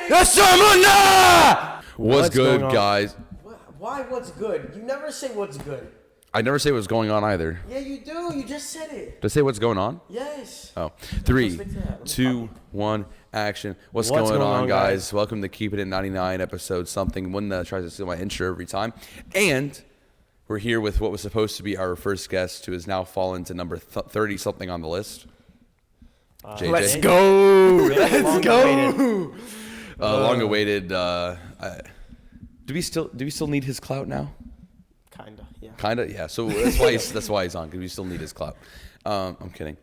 Yes, sir, mena! What's good, guys? Why what's good? You never say what's good. I never say what's going on either. Yeah, you do. You just said it. Did I say what's going on? Yes. Oh. 3, 2, 1, action. What's going on, guys? Welcome to Keep It at 99 episode something. One that tries to steal my intro every time. And we're here with what was supposed to be our first guest, who has now fallen to number 30-something on the list. JJ. Let's go. Let's go. Long-awaited. Do we still need his clout now? Kinda, yeah. So that's why he's on, because we still need his clout. I'm kidding.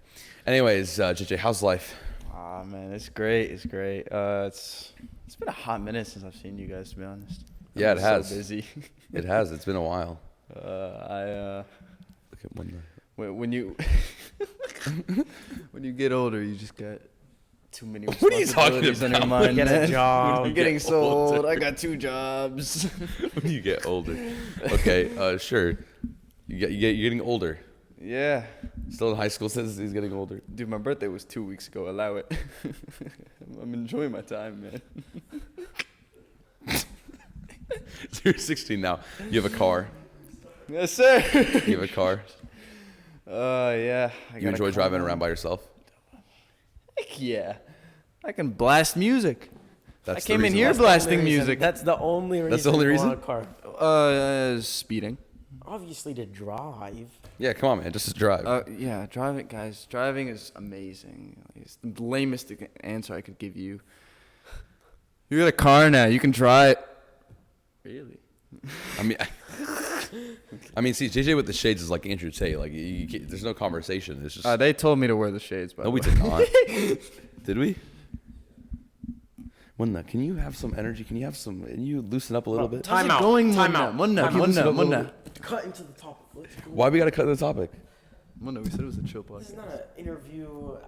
Anyways, JJ, how's life? Aw, man, it's great. It's great. It's been a hot minute since I've seen you guys, to be honest. Yeah, it has. So busy. It has. It's been a while. Look at when you when you get older, you just got too many responsibilities on your mind. Get a job. I'm getting so old. I got 2 jobs. When you get older. Okay, sure. You're getting older. Yeah. Still in high school, says he's getting older. Dude, my birthday was 2 weeks ago. Allow it. I'm enjoying my time, man. So you're 16 now. You have a car. Yes, sir. You have a car. Yeah. You enjoy driving around by yourself? Heck yeah. I can blast music. That's I came in here blasting music. That's the only reason. That's the only reason? You want a car. Speeding. Obviously to drive. Yeah, come on, man. Just to drive. Yeah, driving, guys. Driving is amazing. It's the lamest answer I could give you. You got a car now. You can try it. Really? I mean, see, JJ with the shades is like Andrew Tate. Like, there's no conversation. It's just. They told me to wear the shades, by the way. We did not. Did we? Mena, can you have some energy? Can you loosen up a little bit? Time out. Mena. Cut into the topic. Why we gotta cut the topic? Mena, we said it was a chill podcast. This is not an interview.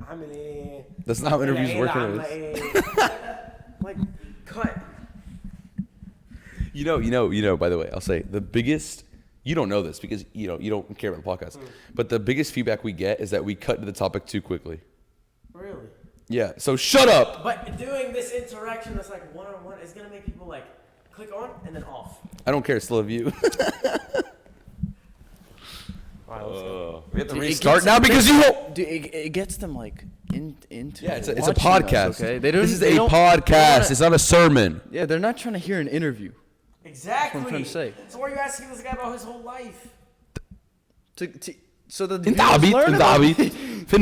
That's not how interviews work. Like, cut. You know, by the way, I'll say the biggest, you don't know this because, you don't care about the podcast, but the biggest feedback we get is that we cut to the topic too quickly. Really? Yeah, so shut up! But doing this interaction that's like one-on-one is going to make people like click on and then off. I don't care, it's still a view. Alright, let's go. We have to restart now because you won't. Dude, it gets them like into. Yeah, it's a watching podcast. Us, okay? This is a podcast. It's not a sermon. Yeah, they're not trying to hear an interview. Exactly. That's what I'm trying to say. So why are you asking this guy about his whole life? So the انت عبيط فين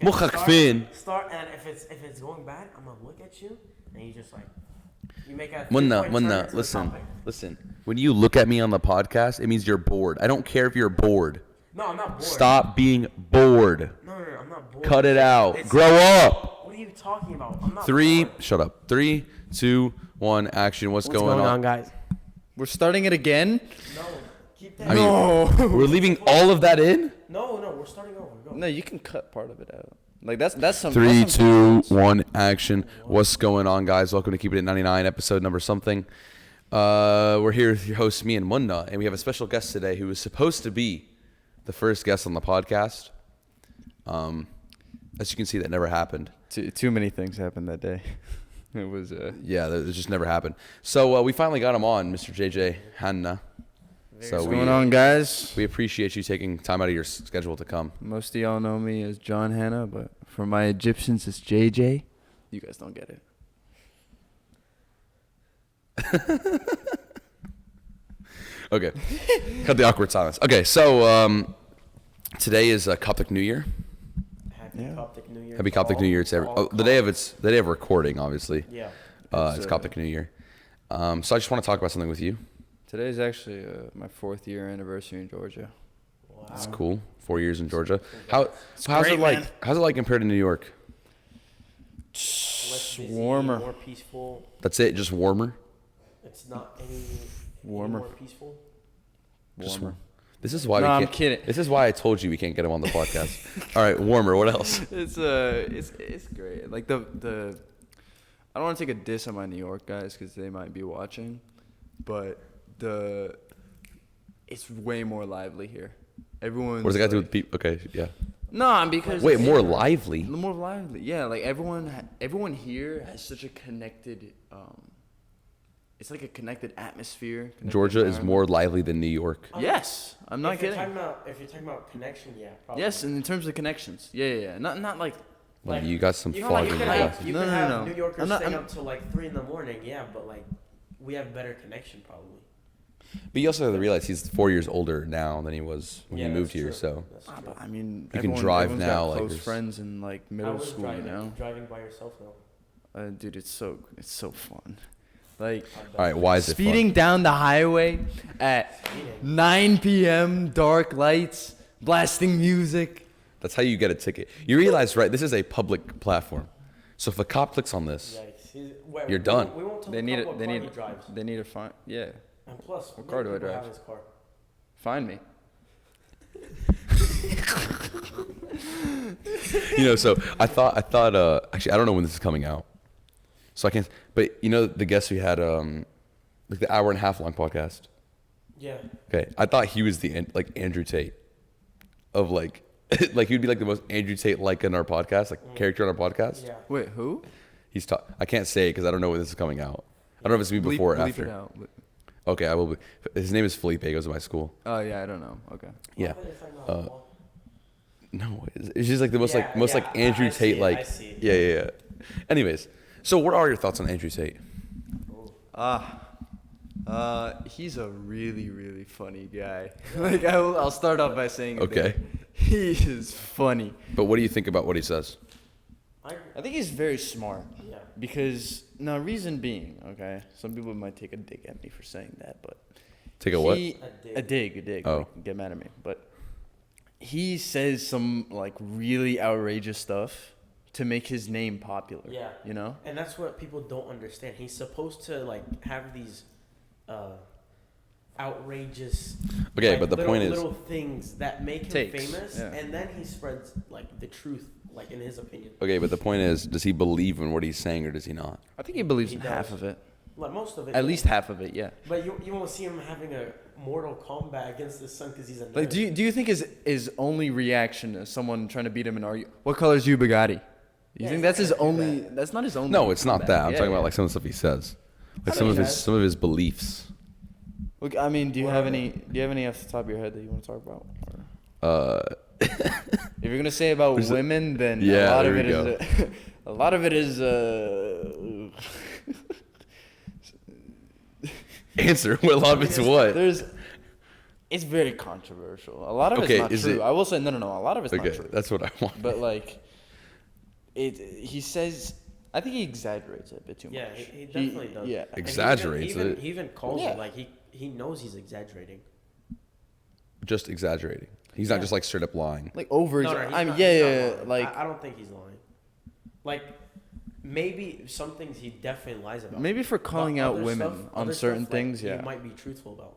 مخك فين Start, and if it's going bad, I'm gonna look at you and you just like you make a Mena, listen. When you look at me on the podcast, it means you're bored. I don't care if you're bored. No, I'm not bored. Stop being bored. No, I'm not bored. Cut it out. Grow up. What are you talking about? I'm not 3, bored. shut up. 3, 2, 1, action. What's going on, guys? We're starting it again. No, keep that. I mean, we're leaving all of that in. No, we're starting over. Go. No, you can cut part of it out. Like that's some. 3, that's some 2, 1, action. What's going on, guys? Welcome to Keep It at 99, episode number something. We're here with your host, me and Mena, and we have a special guest today who was supposed to be the first guest on the podcast. As you can see, that never happened. Too many things happened that day. It was yeah, it just never happened. So we finally got him on, Mr. JJ Hana. What's going on, guys? We appreciate you taking time out of your schedule to come. Most of y'all know me as John Hana, but for my Egyptians, it's JJ. You guys don't get it. Okay, cut the awkward silence. Okay, so today is Coptic New Year. Happy Coptic New Year. Happy Coptic New Year. It's the day of recording, obviously. Yeah. It's Coptic New Year. So I just want to talk about something with you. Today's actually my 4th year anniversary in Georgia. Wow. That's cool. 4 years in Georgia. How's great, it like? man. How's it like compared to New York? Less busy, warmer. More peaceful. That's it. Just warmer. It's not any Warmer. more peaceful. Warmer. This is why I'm kidding. This is why I told you we can't get him on the podcast. All right, warmer. What else? It's great. Like the I don't want to take a diss on my New York guys because they might be watching, but it's way more lively here. Everyone's What does it got to do with people? Okay, yeah. No, because Wait, more lively. more lively. Yeah, like everyone here has such a connected. It's like a connected atmosphere. Connected Georgia is more lively than New York. Yes, I'm not kidding. If you're talking about connection, yeah. Probably. Yes, and in terms of connections, yeah. Not like. Like, you got some you fog can in your have, glasses. you No, can no, have no. New Yorkers I'm staying up till like 3 a.m, yeah, but like we have better connection probably. But you also have to realize he's 4 years older now than he was when he moved that's here. true. So That's true. But I mean, You can drive everyone's now, got like, close there's- friends in like I middle was school, driving, you know. driving by yourself though. Dude, it's so fun. Like all right, why is it fun? speeding down the highway at Speeding. 9 p.m. dark lights, blasting music. That's how you get a ticket. You realize, right? This is a public platform. So if a cop clicks on this, Yikes. You're done. We won't tell They the need cop it. what They car need. he drives. They need to find. Yeah, And plus, What car do I people drive? have his car. find me. so I thought actually I don't know when this is coming out. So I can't, but the guest we had like the hour and a half long podcast. Yeah. Okay. I thought he was the like Andrew Tate of like like he'd be like the most Andrew Tate like in our podcast, like character on our podcast. Yeah. Wait, who? He's I can't say it because I don't know when this is coming out. I don't know if it's gonna be before or Bleep after. it out. Okay, I will be. His name is Felipe. He goes to my school. Oh yeah, I don't know. Okay. Yeah. I thought you were talking about Wall. No, it's just like the most Yeah, most like Andrew I see Tate it, like. I see it. Yeah. Anyways, so what are your thoughts on Andrew Tate? He's a really, really funny guy. Like I'll start off by saying, Okay. he is funny. But what do you think about what he says? I think he's very smart. Yeah. Because reason being, okay, some people might take a dig at me for saying that, but Take a what? A dig. Oh. Like, get mad at me, but he says some like really outrageous stuff to make his name popular. Yeah. You know? And that's what people don't understand. He's supposed to like have these outrageous Okay, like, but the point is- little things that make him Takes, famous, yeah. and then he spreads like the truth, like in his opinion. Okay, but the point is, does he believe in what he's saying or does he not? I think he believes He in does. half of it. Like most of it. At yeah. least half of it, yeah. But you won't see him having a Mortal Kombat against his son because he's a nerd. Like, do you think his only reaction to someone trying to beat him in argue? What color is you, Bugatti? You Yeah, think he's that's not his gonna do only? that. That's not his only. No, it's not that. I'm Yeah, talking yeah. about like some of the stuff he says, like I some know of he his does. some of his beliefs. Look, I mean, do you What have are any? Do you have any off the top of your head that you want to talk about? Or? If you're gonna say about There's a- women, then Yeah, a lot there of we it go. is. A lot of it is. Answer. What a lot of it's what? It's very controversial. A lot of Okay, it's not is true. it- I will say no. A lot of it's Okay, not true. that's what I want. But like, he says. I think he exaggerates it a bit too Yeah, much. he definitely does. Yeah. And Exaggerates he even, it. He even calls Yeah. it like he knows he's exaggerating. Just exaggerating. He's not Yeah. just like straight up lying. Like over. No, I mean, he's yeah. not lying. Like I don't think he's lying. Like maybe some things he definitely lies about. maybe for But calling out other women stuff- on other certain stuff, like, things. Yeah. he might be truthful about.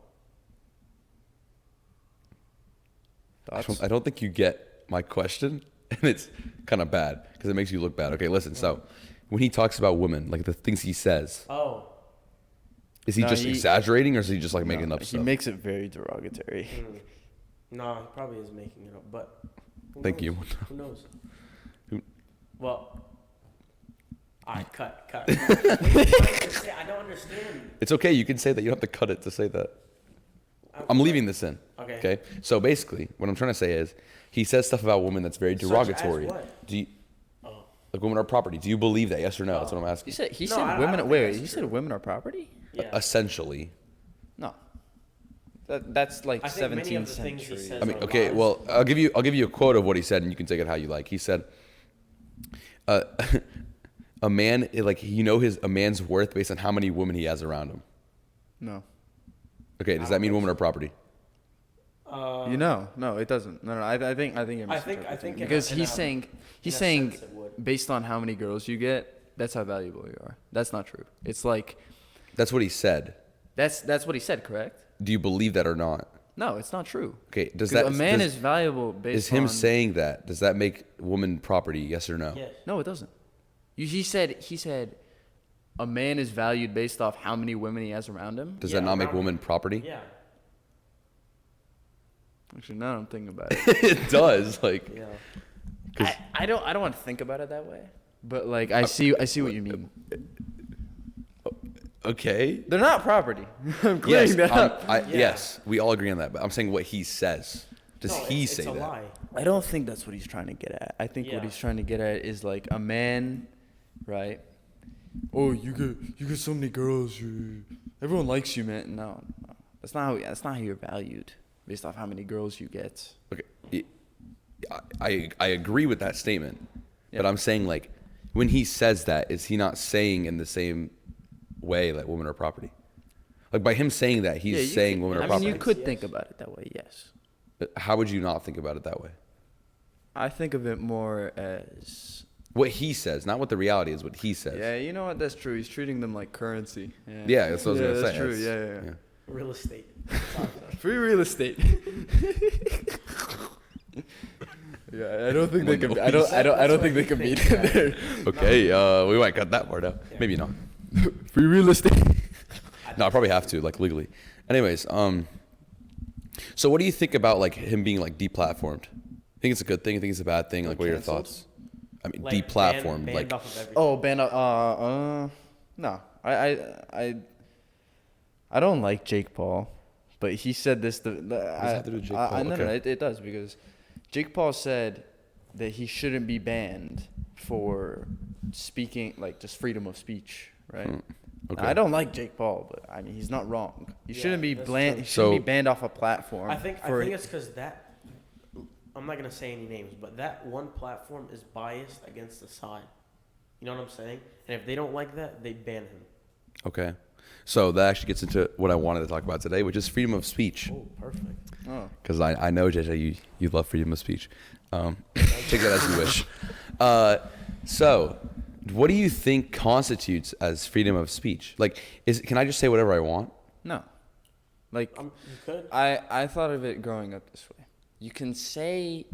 Thoughts? I don't think you get my question, and it's kind of bad because it makes you look bad. Okay, listen. So when he talks about women, like the things he says, Oh, is he No, just he- exaggerating or is he just like making No, up he stuff? makes it very derogatory. no, he probably is making it up, but who Thank knows? you. Who knows? Who- Well, I cut. I don't understand. It's okay. You can say that. You don't have to cut it to say that. I'm leaving this in. Okay. Okay. So basically, what I'm trying to say is, he says stuff about women that's very Such as derogatory. what? Do you, Oh. like women are property? Do you believe that? Yes or no? That's what I'm He asking. said No, I women. don't think Wait, that's he said true. women are property. Yeah. Essentially. No, that's like I think many 17th of the things he century. says I mean, are okay. lies. Well, I'll give you a quote of what he said, and you can take it how you like. He said, "A man like a man's worth based on how many women he has around him." No, Okay. Does that mean women are property? no, it doesn't. No, I think you're I think misinterpreting. in because a- he's in a- saying in a sense it would. based on how many girls you get, that's how valuable you are. That's not true. It's like That's what he said. that's what he said, correct? Do you believe that or not? No, it's not true. Okay. Does 'Cause that a man does- is valuable based is him on saying that? Does that make woman property? Yes or no? Yes. No, it doesn't. He said a man is valued based off how many women he has around him. Does Yeah, that not make around woman him. property? Yeah. Actually, now I'm thinking about it. It does. Like, Yeah. I don't want to think about it that way. But like I see what you mean. okay. They're not property. I'm clearing that up. Yes, we all agree on that. But I'm saying what he says. Does he say it's a that? lie. I don't think that's what he's trying to get at. I think what Yeah. he's trying to get at is like a man, right? Oh, you get so many girls. Everyone likes you, man. No, that's not how you're valued based off how many girls you get. Okay. I agree with that statement, but Yeah. I'm saying like when he says that, is he not saying in the same way that women are property? Like by him saying that, he's saying women are property. you could think about it that way, yes. How would you not think about it that way? I think of it more as What he says, not what the reality is. What he says. yeah, you know what? That's true. He's treating them like currency. Yeah, that's what I was gonna that's say. true. That's- Yeah. Real estate. Free real estate. Yeah, I don't think they can. I don't think they can beat it there. Okay, we might cut that part out. Maybe not. Free real estate. No, I probably have to, like legally. Anyways, so what do you think about like him being like deplatformed? Think it's a good thing? Think it's a bad thing? Like, what are your Canceled? thoughts? I mean, Like, deplatformed. banned Like, off of everything. Oh, ban. No. I don't like Jake Paul, but he said this. does it have to do with Jake Paul? No, Okay. it does because Jake Paul said that he shouldn't be banned for speaking, like just freedom of speech, right? okay. Now, I don't like Jake Paul, but I mean he's not wrong. He Yeah, shouldn't be that's banned. true. He shouldn't So- be banned off a platform. I think for it's because that. I'm not gonna say any names, but that one platform is biased against the side. You know what I'm saying? And if they don't like that, they ban him. okay. So that actually gets into what I wanted to talk about today, which is freedom of speech. Oh, perfect. Oh. Because I know, JJ, you love freedom of speech. Take that as you wish. So, what do you think constitutes as freedom of speech? Like, can I just say whatever I want? No, like You could. I thought of it growing up this way. You can say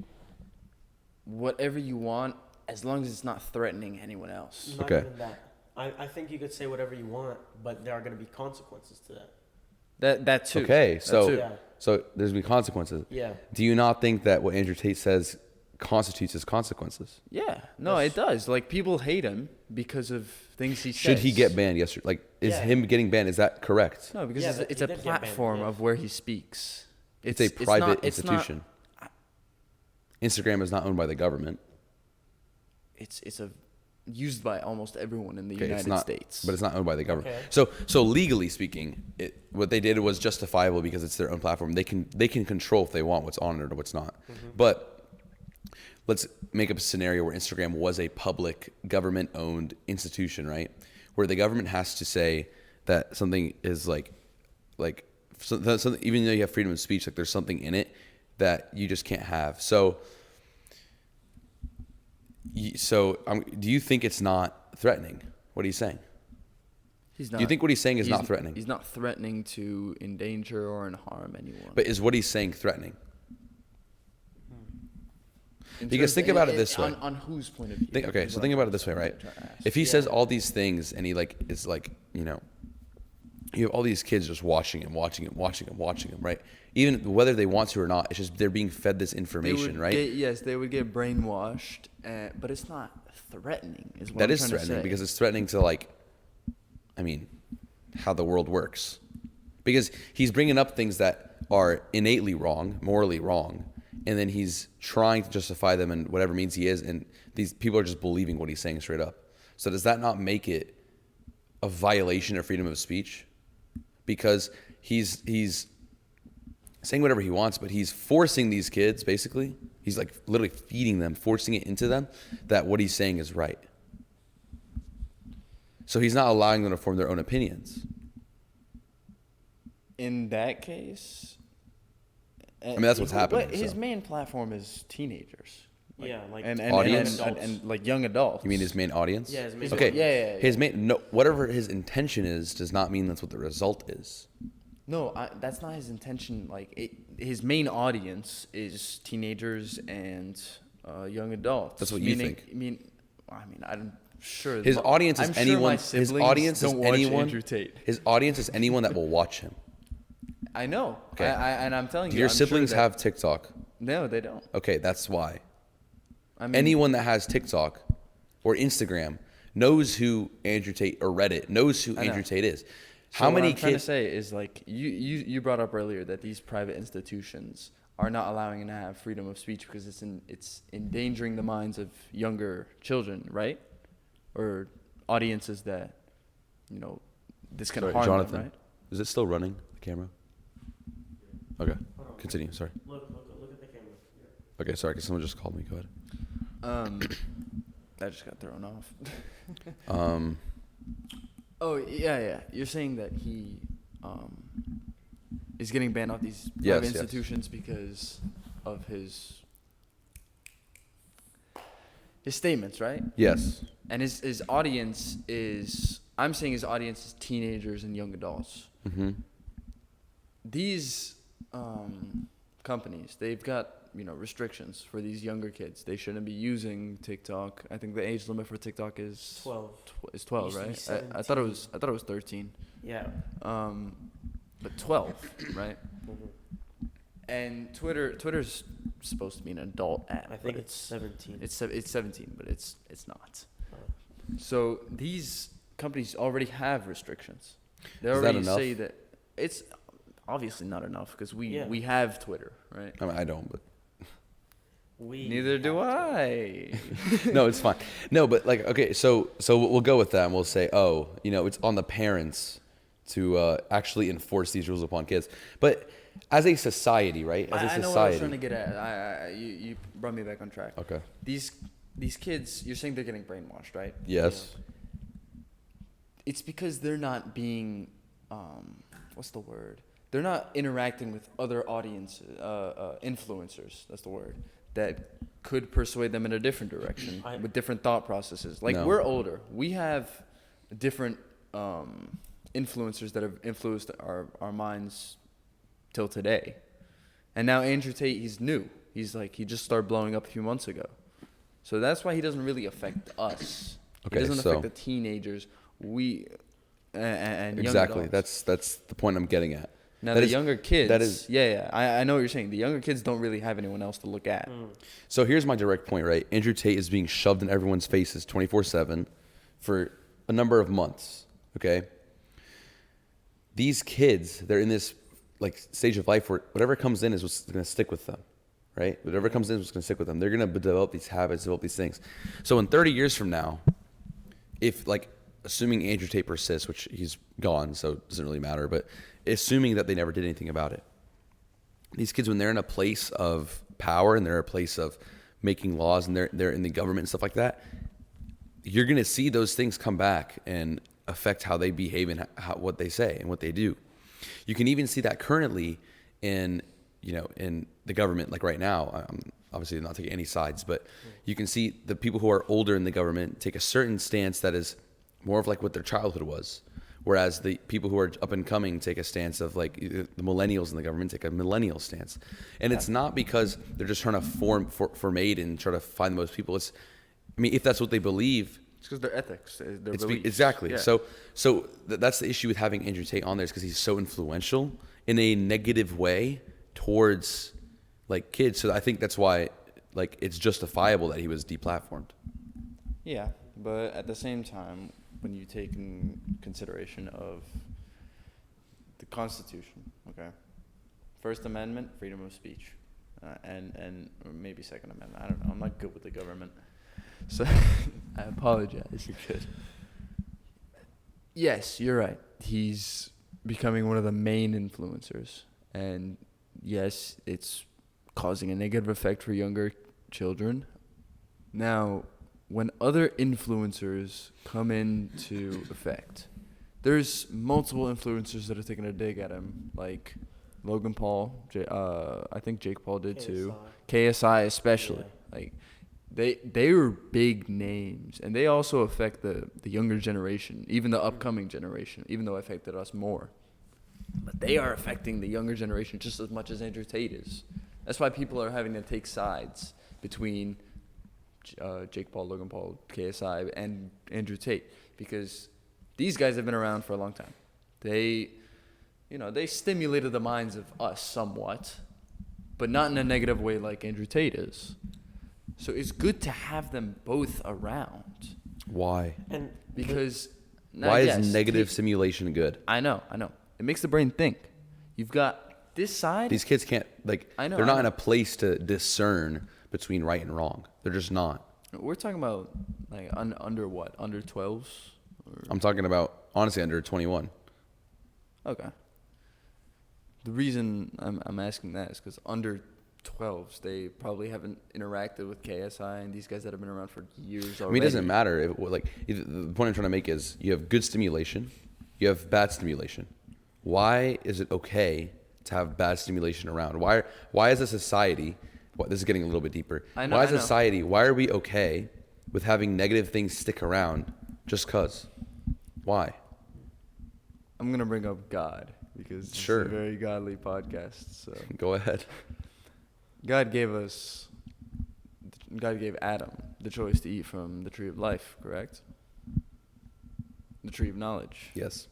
whatever you want as long as it's not threatening anyone else. Not Okay. even that. I think you could say whatever you want, but there are going to be consequences to that. That too. Okay, That so too. Yeah. so there's been consequences. Yeah. Do you not think that what Andrew Tate says constitutes as consequences? Yeah, no, it does. Like people hate him because of things he says. Should he get banned? Yes. Like, is Yeah. him getting banned? Is that correct? No, because Yeah, it's he a did get banned, platform yeah. of where he speaks. It's a private not- it's not- institution. Instagram is not owned by the government. It's a used by almost everyone in the Okay, United it's not, States. but it's not owned by the government. Okay. So legally speaking, what they did was justifiable because it's their own platform. They can control if they want what's on it or what's not. But let's make up a scenario where Instagram was a public government-owned institution, right? Where the government has to say that something is like something, even though you have freedom of speech, like there's something in it that you just can't have. So do you think it's not threatening? What are you saying? He's not, Do you think what he's saying is he's- not threatening? He's not threatening to endanger or harm anyone. But is what he's saying threatening? In because terms- think about it this way. On whose point of view? Think about it this way, right? trying to ask. If he says all these things and he is like, you have all these kids just watching him, right? Even whether they want to or not, it's just they're being fed this They information, would right? yes, they would get brainwashed, but it's not threatening. Is what That I'm is trying to threatening say. because it's threatening to how the world works. Because he's bringing up things that are innately wrong, morally wrong, and then he's trying to justify them in whatever means he is, and these people are just believing what he's saying straight up. So does that not make it a violation of freedom of speech? Because he's saying whatever he wants, but he's forcing these kids, basically. He's like literally feeding them, forcing it into them that what he's saying is right. So he's not allowing them to form their own opinions. In that case, I mean, that's what's happening. His so. main platform is teenagers. Yeah, like and Audience? and like young adults. You mean his main audience? Yeah, his main Okay. audience. Yeah. His main whatever his intention is does not mean that's what the result is. No, that's not his intention. Like his main audience is teenagers and young adults. That's what you Meaning- think. I'm sure His audience is I'm sure anyone. my His siblings audience is don't watch anyone. Andrew Tate. His audience is anyone that will watch him. I know. Okay. And I'm telling Do you, your I'm siblings sure that, have TikTok? No, they don't. Okay, that's why. I mean, Anyone that has TikTok or Instagram knows who Andrew Tate, or Reddit knows who I know. Andrew Tate is. So How many what I'm trying to kids? say is like you brought up earlier that these private institutions are not allowing to have freedom of speech because it's endangering the minds of younger children, right? Or audiences that, this can Sorry, harm Jonathan, them, right? is it still running, the camera? Okay, continue, sorry. Look at the camera. Okay, sorry, because someone just called me. Go ahead. I just got thrown off. Um, Oh yeah. You're saying that he is getting banned off these Yes, private yes. institutions because of his statements, right? yes. And his audience is, I'm saying his audience is teenagers and young adults. Mm-hmm. These companies, they've got restrictions for these younger kids. They shouldn't be using TikTok. I think the age limit for TikTok is 12. Is 12, Used to be right? I thought it was 13. Yeah. But 12, right? Mhm. And Twitter's supposed to be an adult app. I think but it's 17. it's 17, but it's not. Oh. So these companies already have restrictions. They Is that already enough? say that it's obviously not enough because Yeah. we have Twitter, right? I mean, I don't, but Neither do I. no, it's fine. No, but like, okay, so we'll go with that and we'll say, oh, it's on the parents to actually enforce these rules upon kids. But as a society, right? As a I know what I was society. trying to get at. You brought me back on track. Okay. These kids, you're saying they're getting brainwashed, right? Yes. It's because they're not being, what's the word? They're not interacting with other audiences, influencers. That's the word. That could persuade them in a different direction with different thought processes. Like, No. we're older. We have different influencers that have influenced our minds till today. And now Andrew Tate, he's new. He just started blowing up a few months ago. So that's why he doesn't really affect us. Okay, He doesn't so- affect the teenagers. And young Exactly. adults. That's the point I'm getting at. Now That the is- younger kids. that is- I know what you're saying. The younger kids don't really have anyone else to look at. So here's my direct point, right? Andrew Tate is being shoved in everyone's faces 24/7 for a number of months, okay? These kids, they're in this like stage of life where whatever comes in is what's going to stick with them, right? Whatever comes in is what's going to stick with them. They're going to develop these habits, develop these things. So in 30 years from now, if like assuming Andrew Tate persists, which he's gone, so it doesn't really matter, but assuming that they never did anything about it, these kids, when they're in a place of power and they're in a place of making laws and they're in the government and stuff like that, you're going to see those things come back and affect how they behave and what they say and what they do. You can even see that currently in the government, like right now. I'm obviously not taking any sides, but you can see the people who are older in the government take a certain stance that is more of like what their childhood was. Whereas the people who are up and coming take a stance of like the millennials in the government take a millennial stance. And it's not because they're just trying to form aid and try to find the most people. If that's what they believe. It's because their ethics, their beliefs. Exactly. Yeah. So that's the issue with having Andrew Tate on there is because he's so influential in a negative way towards like kids. So I think that's why like it's justifiable that he was deplatformed. Yeah, but at the same time, when you take in consideration of the Constitution, okay, First Amendment, freedom of speech, and or maybe Second Amendment. I don't know. I'm not good with the government, so I apologize. You're good. Yes, you're right. He's becoming one of the main influencers, and yes, it's causing a negative effect for younger children. Now, when other influencers come into effect, there's multiple influencers that are taking a dig at him, like Logan Paul. I think Jake Paul did too. KSI especially. Yeah. Like they were big names, and they also affect the younger generation, even the upcoming generation, even though it affected us more. But they are affecting the younger generation just as much as Andrew Tate is. That's why people are having to take sides between Jake Paul, Logan Paul, KSI, and Andrew Tate, because these guys have been around for a long time. They they stimulated the minds of us somewhat, but not in a negative way like Andrew Tate is. So it's good to have them both around. Why? And Because Why is negative simulation good? I know. It makes the brain think. You've got this side. These kids can't, I know, they're not I in know. a place to discern between right and wrong. They're just not. We're talking about like under what? Under 12s? I'm talking about, honestly, under 21. Okay. The reason I'm asking that is because under 12s, they probably haven't interacted with KSI and these guys that have been around for years already. I mean, it doesn't matter. The point I'm trying to make is you have good stimulation, you have bad stimulation. Why is it okay to have bad stimulation around? Why is a society, this is getting a little bit deeper. Why are we okay with having negative things stick around just because? Why? I'm going to bring up God because it's Sure. a very godly podcast. So Go ahead. God gave Adam the choice to eat from the tree of life, correct? The tree of knowledge. Yes.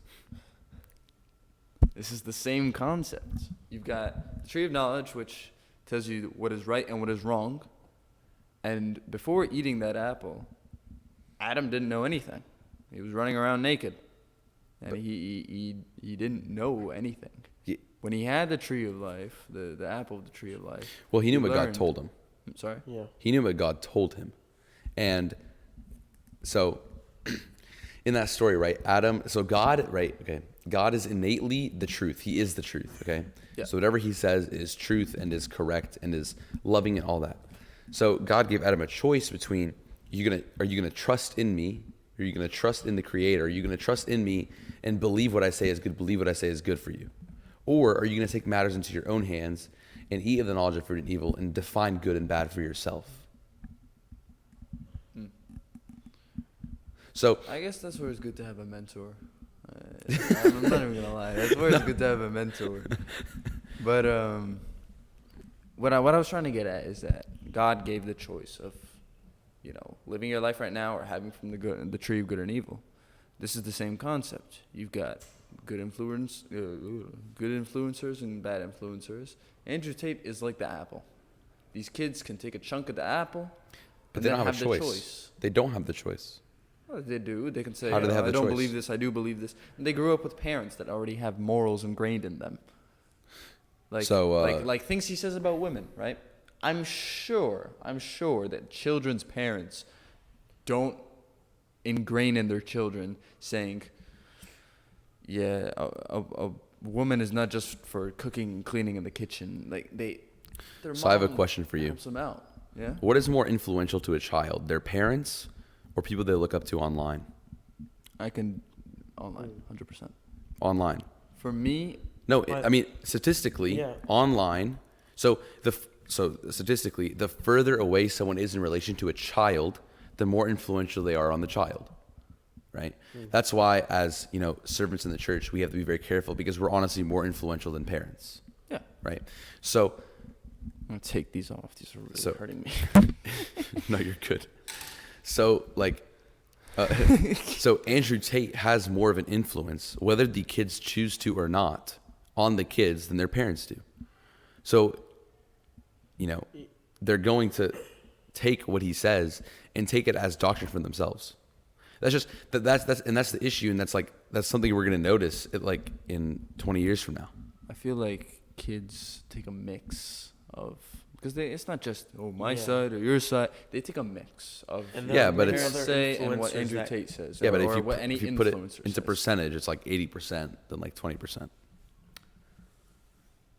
This is the same concept. You've got the tree of knowledge, which tells you what is right and what is wrong. And before eating that apple, Adam didn't know anything. He was running around naked. And he didn't know anything. When he had the tree of life, the apple of the tree of life. Well, he knew what God learned- told him. Sorry? yeah. He knew what God told him. And so in that story, right, God is innately the truth. He is the truth, okay? Yeah. So whatever he says is truth and is correct and is loving and all that. So God gave Adam a choice between, are you gonna trust in me? Are you gonna trust in the Creator? Are you gonna trust in me and believe what I say is good, believe what I say is good for you? Or are you gonna take matters into your own hands and eat of the knowledge of good and evil and define good and bad for yourself? So I guess that's where it's good to have a mentor. I'm not even gonna lie. That's where it's good to have a mentor. But what I was trying to get at is that God gave the choice of, living your life right now or having from the tree of good and evil. This is the same concept. You've got good influencers and bad influencers. Andrew Tate is like the apple. These kids can take a chunk of the apple, but they don't have a choice. They don't have the choice. Well, they do. They can say, How do they have I the don't choice? believe this, I do believe this. And they grew up with parents that already have morals ingrained in them. Like things he says about women, right? I'm sure that children's parents don't ingrain in their children saying, yeah, a woman is not just for cooking and cleaning in the kitchen. So I have a question for you. Helps them out. Yeah. What is more influential to a child, their parents or people they look up to online? Online, 100%. Online. For me, No, I mean statistically, Yeah. online. So statistically, the further away someone is in relation to a child, the more influential they are on the child, right? That's why, as servants in the church, we have to be very careful because we're honestly more influential than parents, yeah. right? So, I'm going to take these off. These are really hurting me. no, you're good. So so Andrew Tate has more of an influence, whether the kids choose to or not, on the kids than their parents do. So, they're going to take what he says and take it as doctrine for themselves. That's just that's the issue, and that's something we're gonna notice in 20 years from now. I feel like kids take a mix of, because it's not just my Yeah. side or your side. They take a mix of And Yeah, then but there are it's- parents other say and what influencers Andrew that- Tate says. Yeah, but or if what any you put it influencer into says. percentage, it's like 80% than like 20%.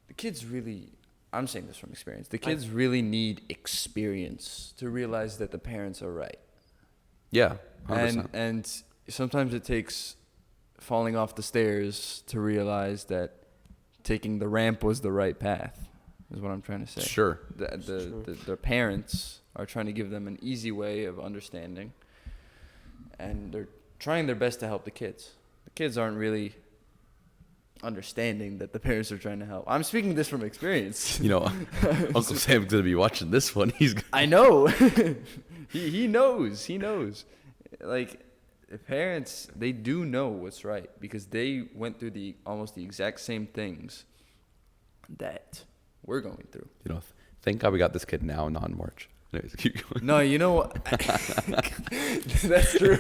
The kids really, I'm saying this from experience, the kids really need experience to realize that the parents are right. Yeah, 100%. And sometimes it takes falling off the stairs to realize that taking the ramp was the right path, is what I'm trying to say. Sure. Their parents are trying to give them an easy way of understanding, and they're trying their best to help the kids. The kids aren't really understanding that the parents are trying to help. I'm speaking this from experience. Uncle Sam's gonna be watching this one. I know. he knows. Like, parents, they do know what's right because they went through almost the exact same things that we're going through. You know, thank God we got this kid now, not in March. Anyways, keep going. No, you know what? That's true.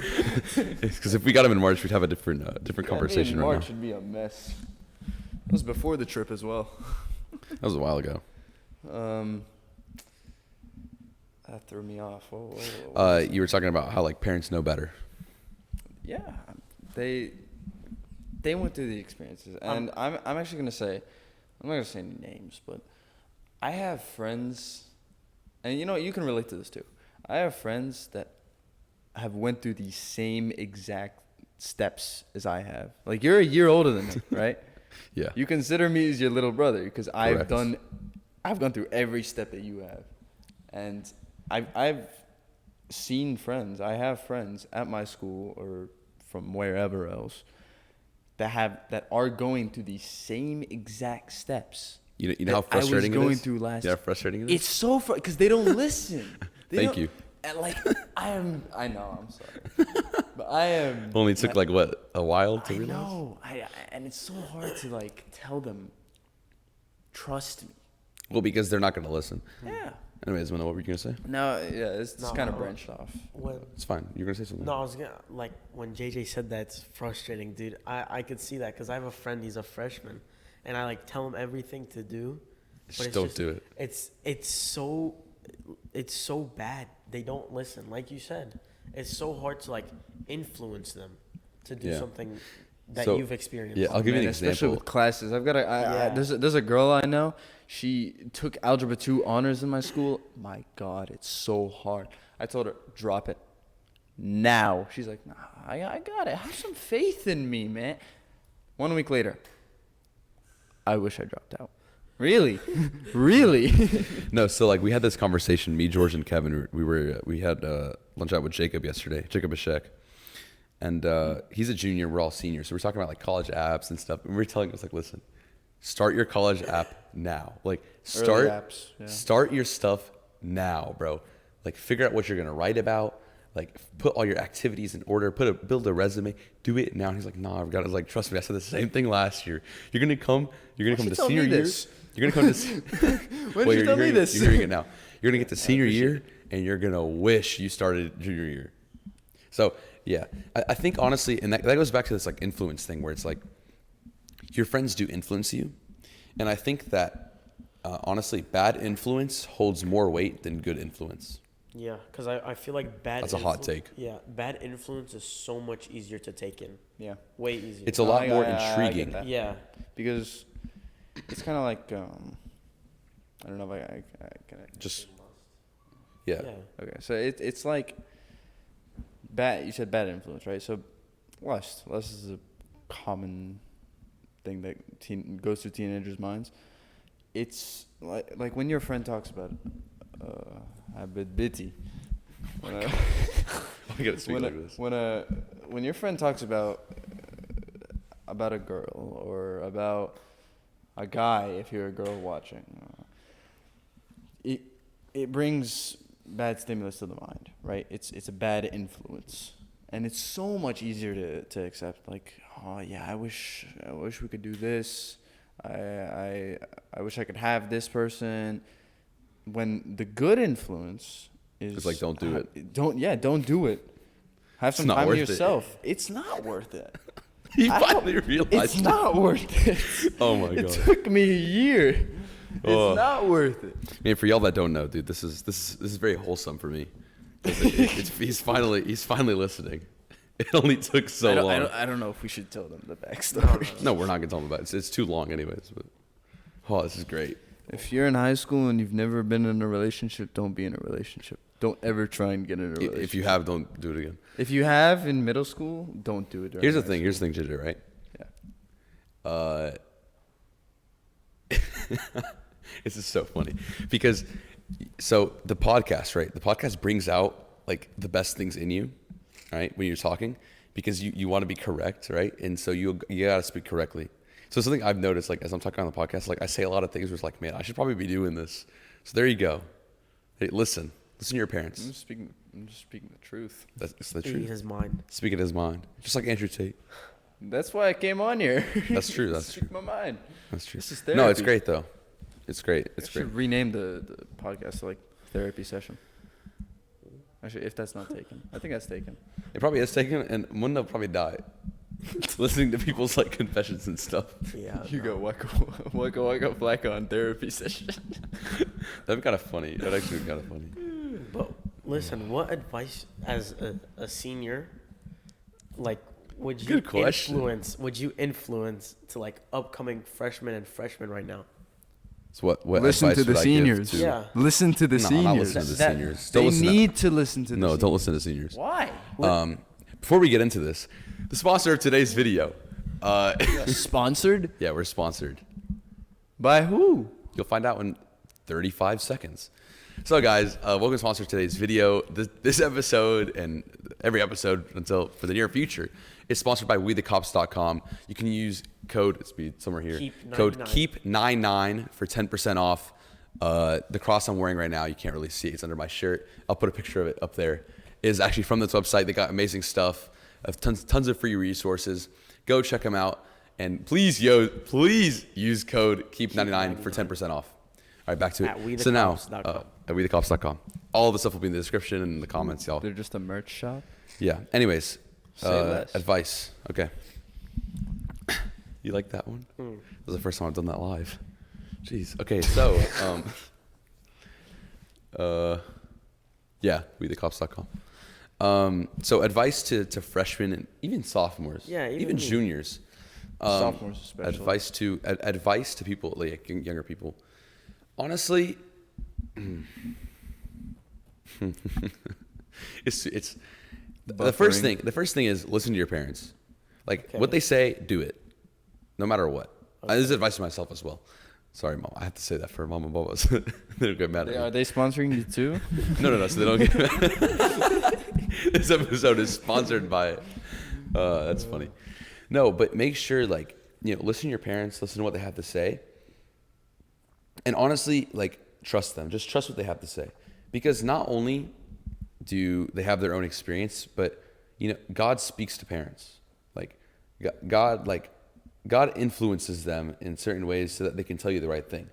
Because if we got him in March, we'd have a different conversation right now. March would be a mess. It was before the trip as well. That was a while ago. That threw me off. You were talking about how like parents know better. Yeah, they went through the experiences, and I'm actually gonna say, I'm not gonna say any names, but I have friends, and you know you can relate to this too. I have friends that have went through the same exact steps as I have. Like you're a year older than me, right? Yeah. You consider me as your little brother because I've Correct. gone through every step that you have, and I've seen friends. I have friends at my school or from wherever else that are going through the same exact steps. You know how frustrating I was going it is? through last. Yeah, frustrating it is? It's so because they don't listen. Thank you. And like I know. I'm sorry, but I am. Only took like what, a while to realize? I know. And it's so hard to like tell them, trust me. Well, because they're not going to listen. Yeah. Anyways, Mena, what were you going to say? No, yeah, it's No, kind of no. branched off. It's fine. You're going to say something. No, I was gonna like when JJ said that it's frustrating, dude. I could see that because I have a friend. He's a freshman, and I like tell him everything to do. Just don't do it. It's so bad. They don't listen. Like you said, it's so hard to like influence them to do Yeah. something that So, you've experienced. yeah, I'll give you an Especially example. with classes. I've got Yeah. there's a girl I know. She took Algebra 2 honors in my school. My God, it's so hard. I told her, drop it now. She's like, nah, I got it. Have some faith in me, man. 1 week later, I wish I dropped out. Really? Really? No, so like we had this conversation, me, George, and Kevin. We had lunch out with Jacob yesterday, Jacob Bashek, and he's a junior. We're all seniors, so we're talking about like college apps and stuff. And we're telling us like, listen, start your college app now. Like Early apps, yeah. start your stuff now, bro. Like figure out what you're gonna write about. Like put all your activities in order. Build a resume. Do it now. And he's like, nah, I've got to like trust me. I said the same thing last year. You're gonna come to senior year. You're gonna come to. When did you tell me this? You're hearing it now. You're gonna get to senior year, and you're gonna wish you started junior year. So yeah, I think honestly, and that goes back to this like influence thing, where it's like your friends do influence you, and I think that honestly, bad influence holds more weight than good influence. Yeah, because I feel like bad. That's a hot take. Yeah, bad influence is so much easier to take in. Yeah. Way easier. It's a lot more I get intriguing. that. Yeah. Because it's kind of like, I don't know if I can. Just yeah. Okay, so it's like bad. You said bad influence, right? So lust is a common thing that goes through teenagers' minds. It's like when your friend talks about a bit bitty. I gotta speak like this. When your friend talks about a girl or about a guy, if you're a girl watching, it brings bad stimulus to the mind, right? It's a bad influence, and it's so much easier to accept. Like, oh yeah, I wish we could do this. I wish I could have this person. When the good influence is It's like, don't do it. Don't do it. Have some not time to worth it. yourself. It's not worth it. He finally realized It's not worth it. Oh my It god. took me a year. Oh. It's not worth it. Man, for y'all that don't know, dude, this is very wholesome for me. He's finally listening. It only took so long. I don't know if we should tell them the backstory. No, we're not gonna tell them about it. It's too long, anyways. But oh, this is great. If you're in high school and you've never been in a relationship, don't be in a relationship. Don't ever try and get in a relationship. If you have, don't do it again. If you have in middle school, don't do it. Here's the thing, JJ, right? Yeah. This is so funny because so the podcast, right? The podcast brings out like the best things in you, right? When you're talking, because you want to be correct, right? And so you gotta speak correctly. So something I've noticed, like as I'm talking on the podcast, like I say a lot of things where it's like, man, I should probably be doing this. So there you go. Hey, listen, Listen to your parents. I'm just speaking the truth. That's the Speak truth. his mind. Speaking his mind. Just like Andrew Tate. That's why I came on here. That's true. That's Speak true. my mind. That's true. This is therapy. No, it's great though. It's great. It's I great. should rename the podcast to like therapy session. Actually, if that's not taken, I think that's taken. It probably is taken, and one will probably die. Listening to people's like confessions and stuff. Yeah. You no. go wacko flacco on therapy session. That'd be kind of funny. That'd actually be kind of funny. But listen, what advice as a senior, like, would you Good question. influence to like upcoming freshmen and freshmen right now? So what Listen advice to the would I give seniors. to- Yeah. Listen to the No, seniors. not listen to the That- seniors. They Don't listen need to listen to the no, seniors. don't listen to seniors. Why? Before we get into this, the sponsor of today's video. Sponsored? Yeah, we're sponsored. By who? You'll find out in 35 seconds. So, guys, welcome to sponsor today's video. This episode and every episode until for the near future is sponsored by WeTheCops.com. You can use code, it's be somewhere here, Keep code 99. KEEP99 for 10% off. The cross I'm wearing right now, you can't really see it. It's under my shirt. I'll put a picture of it up there. It is actually from this website. They got amazing stuff, tons of free resources. Go check them out. And please use code KEEP99 for 10% off. All right, back to At it. So now, WeTheCops.com. at WeTheCops.com. All the stuff will be in the description and in the comments, y'all. They're just a merch shop. Yeah. Anyways, Say less. advice. Okay. You like that one? That was the first time I've done that live. Jeez. Okay, so yeah, WeTheCops.com. So advice to freshmen and even sophomores. Yeah, even even me. juniors. Sophomores especially. Advice to people like younger people. Honestly, it's the first Buffering. thing is listen to your parents. Like Okay. what they say, do it, no matter what. This is advice to myself as well. Sorry, Mom. I have to say that for Mom and Bubba's. They don't get mad at me. Are they sponsoring you too? No. So they don't get mad. This episode is sponsored by it. That's funny. No, but make sure, like, listen to your parents, listen to what they have to say. And honestly, like, trust them. Just trust what they have to say. Because not only do they have their own experience, but, God speaks to parents. Like, God influences them in certain ways so that they can tell you the right thing.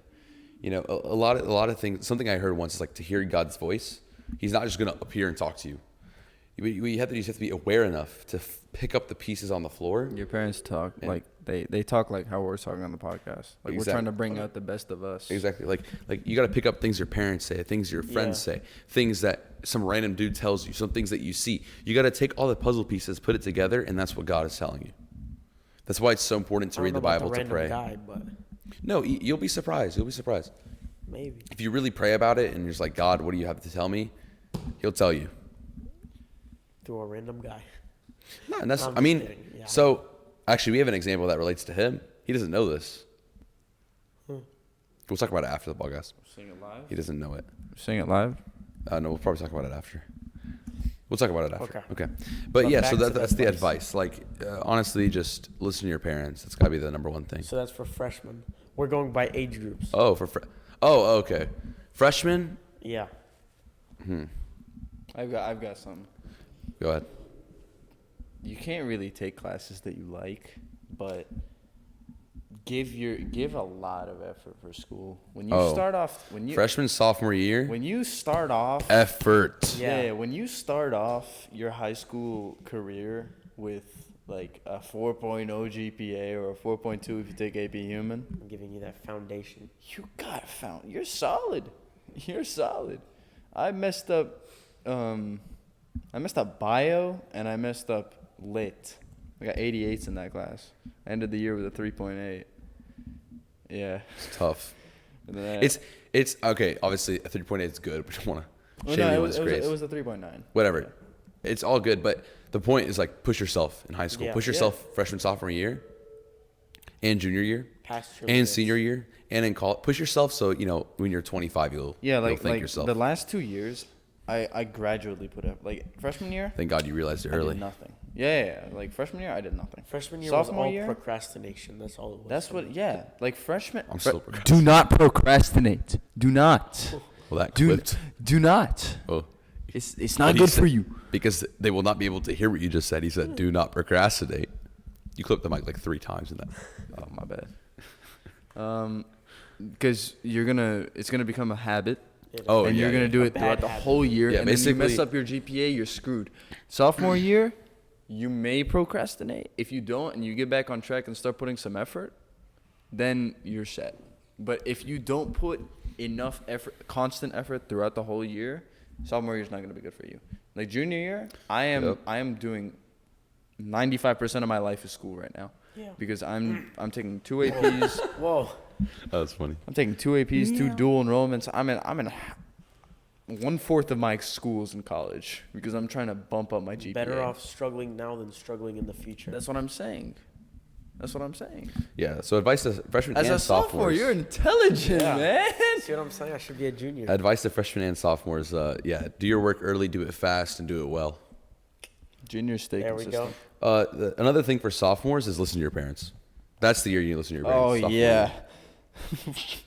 A lot of things. Something I heard once is like to hear God's voice. He's not just going to appear and talk to you. You have to be aware enough to pick up the pieces on the floor. Your parents talk And- like they talk like how we're talking on the podcast. Like we're trying to bring out the best of us. Exactly. Like you got to pick up things your parents say, things your friends say, things that some random dude tells you, some things that you see. You got to take all the puzzle pieces, put it together, and that's what God is telling you. That's why it's so important to I read don't the know about Bible, to pray. Guy, but No, you'll be surprised. You'll be surprised. maybe. If you really pray about it and you're just like, God, what do you have to tell me? He'll tell you. Through a random guy. No, and that's, I'm I mean, just kidding. Yeah. so actually we have an example that relates to him. He doesn't know this. We'll talk about it after the podcast. Sing it live. He doesn't know it. Sing it live. No, we'll probably talk about it after. We'll talk about it after. Okay. But But yeah, back so to the that's the advice. advice. Like, honestly, just listen to your parents. That's got to be the number one thing. So that's for freshmen. We're going by age groups. Oh, okay. Freshmen? Yeah. I've got something. Go ahead. You can't really take classes that you like, but give a lot of effort for school. When you start off Freshman, sophomore year? when you start off Effort. Yeah. when you start off your high school career with like a 4.0 GPA or a 4.2 if you take AP Human, I'm giving you that foundation. you're solid. You're solid. I messed up bio and I messed up lit. I got 88s in that class. I ended the year with a 3.8. Yeah. It's tough. And then It's okay. Obviously, a 3.8 is good, but you want to shame no, it anyone's was grades. it was a 3.9. Whatever. Yeah. It's all good, but the point is like push yourself in high school. Yeah. Push yourself freshman, sophomore year, and junior year, Past your and limits. senior year, and in college. Push yourself so when you're 25, you'll Like thank yourself. the last 2 years, I gradually put up. Like freshman year, Thank God you realized it I early. did nothing. Yeah. Like freshman year, I did nothing. Freshman year Sophomore was all year, procrastination. That's all it was. that's for what. me. Yeah, like freshman. I'm still procrastinating. Do not procrastinate. Do not. Well, that Do clipped. do not. Oh, It's not What he good said- for you. because they will not be able to hear what you just said. He said, "Do not procrastinate." You clipped the mic like 3 times in that. Oh, my bad. Because it's gonna become a habit. Oh, And yeah, you're gonna yeah. do A it throughout bad the habit. whole year, Yeah, and then you mess basically- up your GPA, you're screwed. Sophomore year, you may procrastinate. If you don't, and you get back on track and start putting some effort, then you're set. But if you don't put enough effort, constant effort throughout the whole year, sophomore year is not gonna be good for you. Like junior year, I am doing 95% of my life is school right now. Yeah. Because I'm taking 2 APs. Whoa. That's funny. I'm taking 2 APs, 2 dual enrollments. I'm in 1/4 of my schools in college because I'm trying to bump up my GPA. Better off struggling now than struggling in the future. That's what I'm saying. Yeah. So advice to freshmen As and a sophomore, sophomores. you're intelligent, Yeah. man. See what I'm saying? I should be a junior. Advice to freshmen and sophomores. Yeah. Do your work early, do it fast, and do it well. Junior stay There we consistent. go. Another thing for sophomores is listen to your parents. That's the year you listen to your Oh parents. sophomore yeah. year.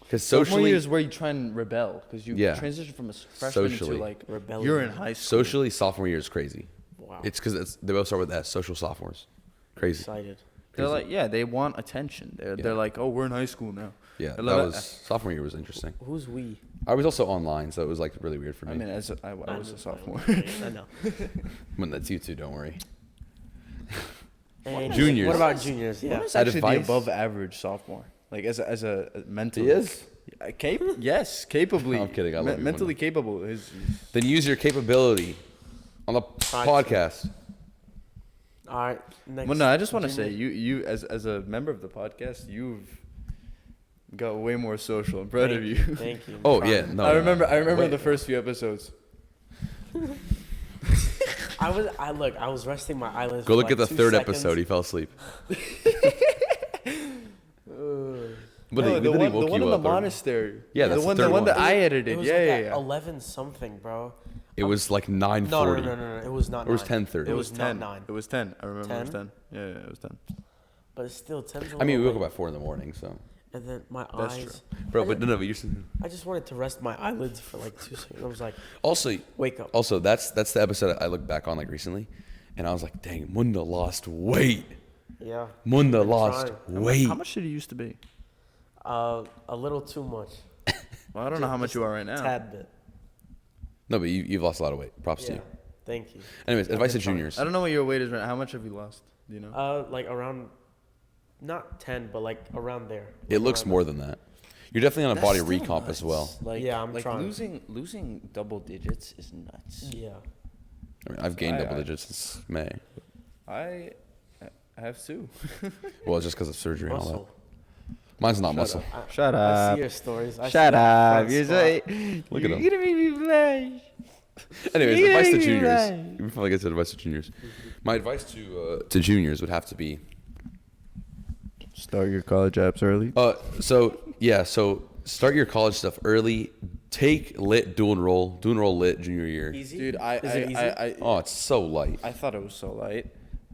Because Sophomore socially, year is where you try and rebel because you Yeah. transition from a freshman Socially. to like Rebellion. you're in high school. socially, sophomore year is crazy. Wow. It's because they both start with S. Social sophomores. Crazy. Excited. They're Crazy. like, yeah, they want attention. They're Yeah. they're like, oh, we're in high school now. Yeah. I That love it. was sophomore year was interesting. Who's we? I was also online, so it was like really weird for me. I mean, I was a sophomore. I know. When that's you two, don't worry. And Juniors. What about juniors? What Yeah. is actually Advice? the above average sophomore? Like as a mental. He is? Yes, capably. No, I'm kidding. I love you, mentally Mona. capable. Is Then use your capability on the podcast. All right. Next. well, no, I just want to junior. say you as a member of the podcast, you've got way more social. I'm proud of you. Thank you. Oh yeah, no. I remember Wait. the first few episodes. I was resting my eyelids. Go for look at like the 2 third seconds. episode. He fell asleep. But Oh, then he woke the one you in the up, or- monastery. Yeah, the that's the one third one. that I It edited. was Yeah, like yeah, at yeah. 11 something, bro. It was like 9:40. No. It was not. Or it was 9. 10:30. It It was was not 10. 9. It was 10. I remember it was 10? 10. Yeah, it was 10. But it's still 10. I mean, we woke up at 4 in the morning, so. And then my That's eyes. Bro, I but didn't- no, but you're. I just wanted to rest my eyelids for like 2 seconds. I was like, Also, wake up. that's the episode I looked back on like recently, and I was like, dang, Munda lost weight. Yeah. Munda Been lost trying. weight. How much did it used to be? A little too much. Well, I don't know how much you are right now. Tad bit. No, but you've lost a lot of weight. Props to Yeah. you. Thank you. Anyways, advice to been trying. juniors. I don't know what your weight is right now. How much have you lost? Do you know? Like around, not 10, but like around there. It looks Around more than that. You're definitely on a That's body still recomp nuts. as well. Like, Yeah, I'm like trying. losing double digits is nuts. Yeah. I mean, I've gained I- double I- digits since May. I have two. Well, it's just because of surgery and all Muscle. that. Mine's not muscle. Shut I up. see your stories. I see Shut that up. front You're squat. Look at him. gonna make me blush. Anyways, You're advice to gonna be juniors. right. Before I get to advice to juniors, my advice to juniors would have to be Start your college apps early. so start your college stuff early. Take lit dual enroll lit junior year. Easy? Dude, Is it easy? Oh, it's so light. I thought it was so light.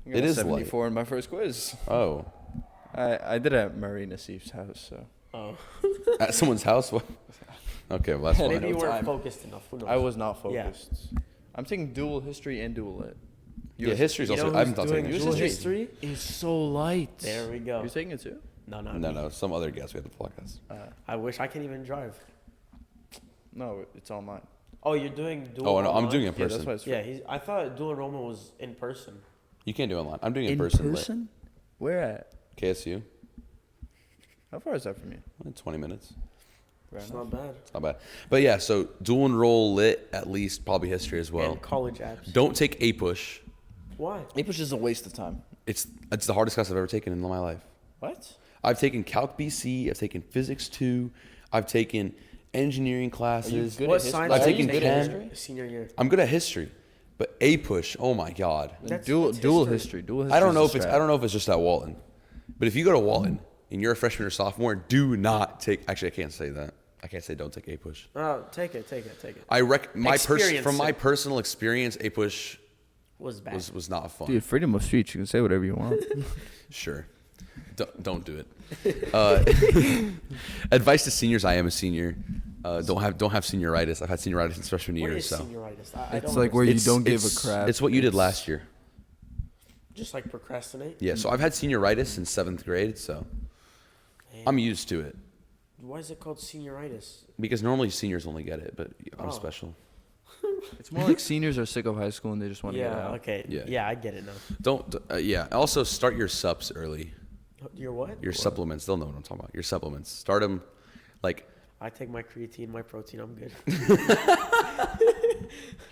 I got It a is light. 74 in my first quiz. Oh, I did it at Marie Nassif's house, so Oh. at someone's house. What? Okay, well that's Maybe fine. Maybe you weren't time. focused enough. Who knows? I was not Yeah. focused. I'm taking dual history and dual lit. Yeah, history's You know also. I haven't who's thought doing taken dual history. history? is so light. There we go. You're taking it too? No, No, some other guest we had the podcast. I wish I can even drive. No, it's online. Oh, you're doing dual. Oh no, I'm online? doing it in Yeah, person. that's why it's Yeah, I thought dual enrollment was in person. You can't do it online. I'm doing it in person. person. Where at? Lit. KSU. How far is that from you? 20 minutes. It's not bad. It's not bad. But yeah, so dual enroll lit at least probably history as well. And college apps. Don't take A push. Why? April's just a waste of time. It's the hardest class I've ever taken in my life. What? I've taken Calc BC. I've taken Physics 2. I've taken engineering classes. good What at history? science I've are you taken taking chem. history? Senior year. I'm good at history, but A push. Oh my god. That's dual history. history. Dual history. I don't know if it's just at Walton, but if you go to Walton and you're a freshman or sophomore, do not take. Actually, I can't say that. I can't say don't take A push. Oh, take it. From my it. personal experience, A push Was bad. was not fun. Dude, freedom of speech. You can say whatever you want. Sure. Don't do it. Advice to seniors. I am a senior. Don't have senioritis. I've had senioritis since freshman year. What is So senioritis? I It's don't like where you understand. don't give a crap. It's what you did last year. Just like procrastinate. Yeah. So I've had senioritis since 7th grade. So Man. I'm used to it Why is it called senioritis? because normally seniors only get it, but I'm Oh. special. It's more like seniors are sick of high school and they just want to get Yeah. out. Okay. Yeah. Yeah, I get it now. Don't. Yeah. Also, start your sups early. Your what? Your supplements. They'll know what I'm talking about. Your supplements. Start them like. I take my creatine, my protein. I'm good.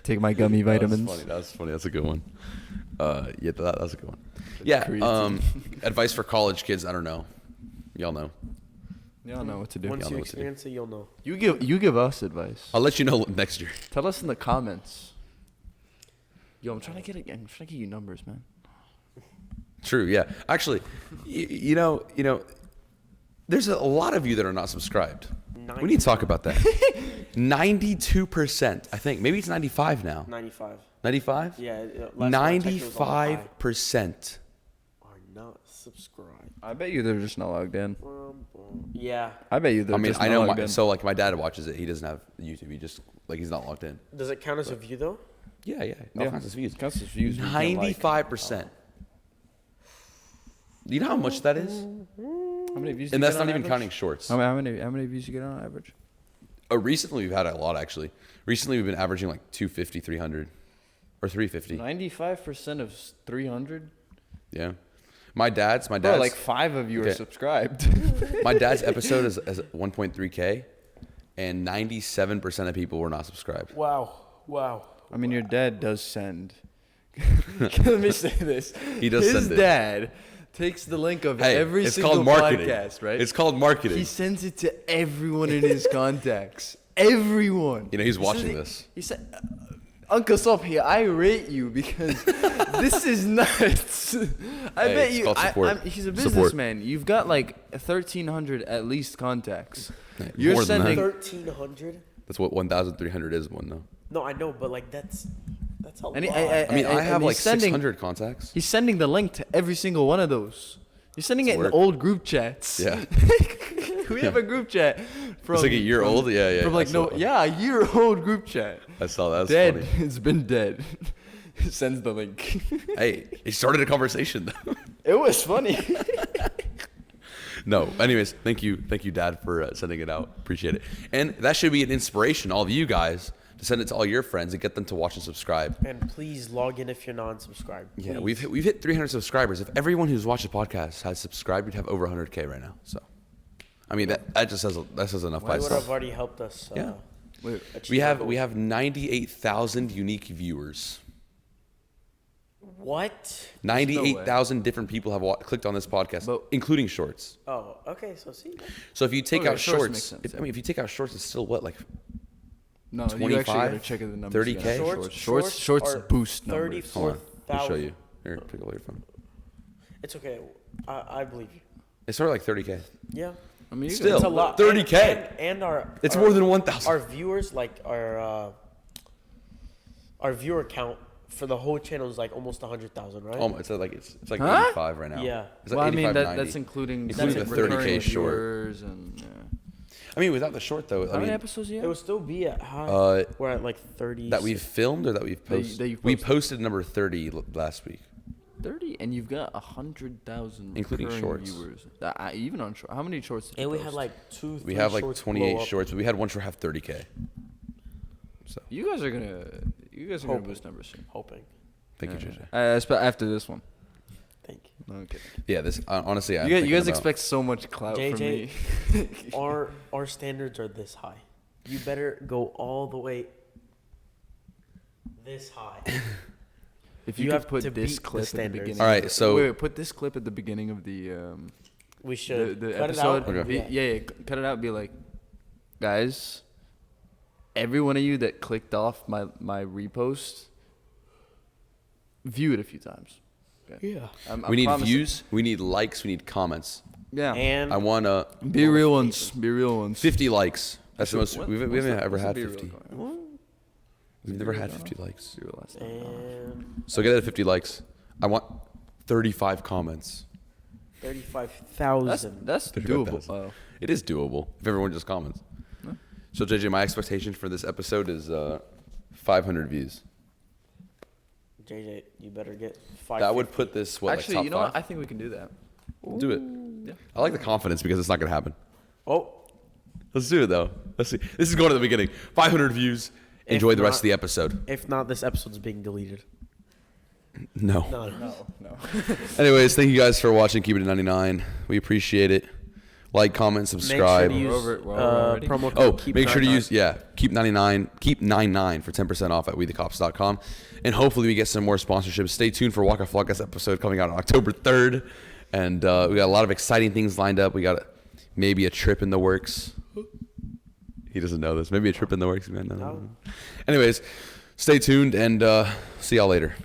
Take my gummy vitamins. That was funny. That's a good one. Yeah, that was a good one. Yeah. Creatine. Advice for college kids. I don't know. Y'all know. Y'all know what to do. Once Y'all you know what to do. experience it, you'll know. You give us advice. I'll let you know next year. Tell us in the comments. Yo, I'm trying to get you numbers, man. True. Yeah. Actually, you know, there's a lot of you that are not subscribed. We need to talk about that. 92%, I think. Maybe it's 95 now. 95. 95? Yeah. last time I checked, it was on high. 95%. Are not subscribed. I bet you they're just not logged in. Yeah. I bet you they're I mean, just I not know. logged in. So, like, my dad watches it. He doesn't have YouTube. He just, like, he's not logged in. Does it count as a view though? Yeah. All kinds of views. Counts as views. we can like. 95%. You know how much that is? How many views? do And you that's get not on even average? counting shorts. How many views you get on average? Recently, we've had a lot, actually. Recently, we've been averaging, like, 250, 300. Or 350. 95% of 300. Yeah. My dad's Bro, like 5 of you are Okay. subscribed. my dad's episode is 1.3K, and 97% of people were not subscribed. Wow. I mean, your dad does send. Let me say this. He does His send it. dad takes the link of Hey, every it's single called marketing. podcast, right? It's called marketing. He sends it to everyone in his contacts. Everyone. You know, he's He watching says- this. He said, Uncle Sop here, I rate you because this is nuts. I Hey, bet it's you. called support. He's a Support. businessman. You've got like 1,300 at least contacts. Hey, You're more than that. sending. 1,300. That's what 1,300 is one, though. No, I know, but like that's a lot. And I mean, I and have he's like sending- 600 contacts. He's sending the link to every single one of those. You're sending It's it in work. old group chats. Yeah. We have a group chat from. It's like a year from- old? Yeah. From I like saw no, that. yeah, a year old group chat. I saw that. That's Dead. funny. It's been dead. Sends the link. Hey, he started a conversation, though. It was funny. No. Anyways, thank you, Dad, for sending it out. Appreciate it. And that should be an inspiration, all of you guys, to send it to all your friends and get them to watch and subscribe. And please log in if you're non-subscribed. Yeah, Please. we've hit 300 subscribers. If everyone who's watched the podcast has subscribed, we'd have over 100K right now. So, I mean, that just says enough by That would have itself. already helped us. Yeah. Wait, achieve our We goals. have 98,000 unique viewers. What? 98,000 different people have clicked on this podcast, But- including shorts. Oh, okay. So see. So if you take Okay, out shorts shorts, makes sense, if you take out shorts, it's still what, like No, you actually 25? gotta check the numbers. 30K? again. Shorts are boost numbers. 34. hold on, I'll show 4,000. you. Here, pick up your phone. It's okay. I believe you. It's sort of like 30K. Yeah. I mean, you Still. It's a lot. 30K. And our. It's our- more than 1,000. Our viewers, like our viewer count for the whole channel is like almost 100,000, right? Oh, it's like Huh? 85 right now. Yeah. It's like Well, I mean, 85, 90. that's including Including the recurring 30K short. viewers and yeah. I mean, without the short though, How I many mean, episodes you It have? will still be at high. We're at like 30. that we've filmed or that we've posted. that you've We posted. posted number 30 last week. 30, and you've got 100,000 Including recurring shorts. viewers. Even on short. How many shorts did you And we post? had like 2. We have like shorts 28 blow up. shorts, but we had one short have 30K. So You guys are gonna Hoping. boost numbers soon. Hoping. thank you, JJ. After this one. Thank you. No, I'm kidding. Yeah, this honestly, I'm You guys thinking about- expect so much clout from JJ. me. Our standards are this high. You better go all the way this high. If You you, have could put to this beat the clip at the standards. beginning. All right, so- wait, put this clip at the beginning of the We should the cut episode. it out. Okay. Yeah, cut it out. Be like, guys, every one of you that clicked off my repost, view it a few times. Okay? Yeah. I'm we need promising. views, we need likes, we need comments. Yeah. And I want Be real ones. Be real ones. 50 likes. That's the most. What- We what's haven't that- ever what's had the Be Real 50. going? We've never had 50 likes. Be real last time. and So get it at 50 likes. I want 35 comments. 35,000. That's doable. 35,000. It is doable if everyone just comments. So JJ, my expectation for this episode is 500 views. JJ, you better get 5. That would put this Actually, like top you know 5? what? I think we can do that. Do it. Yeah. I like the confidence because it's not gonna happen. Oh, Let's do it though. Let's see. This is going to the beginning. 500 views. Enjoy the rest of the episode. if not, this episode's being deleted. No. No. Anyways, thank you guys for watching. Keep it at 99. We appreciate it. Like, comment, subscribe. Make sure to use promo code Oh, keep make sure to 99. use keep 99, keep 99 for 10% off at wethecops.com. And hopefully we get some more sponsorships. Stay tuned for Waka Flockas episode coming out on October 3rd. And we got a lot of exciting things lined up. We got maybe a trip in the works. He doesn't know this. Maybe a trip in the works, man. No. Anyways, stay tuned and see y'all later.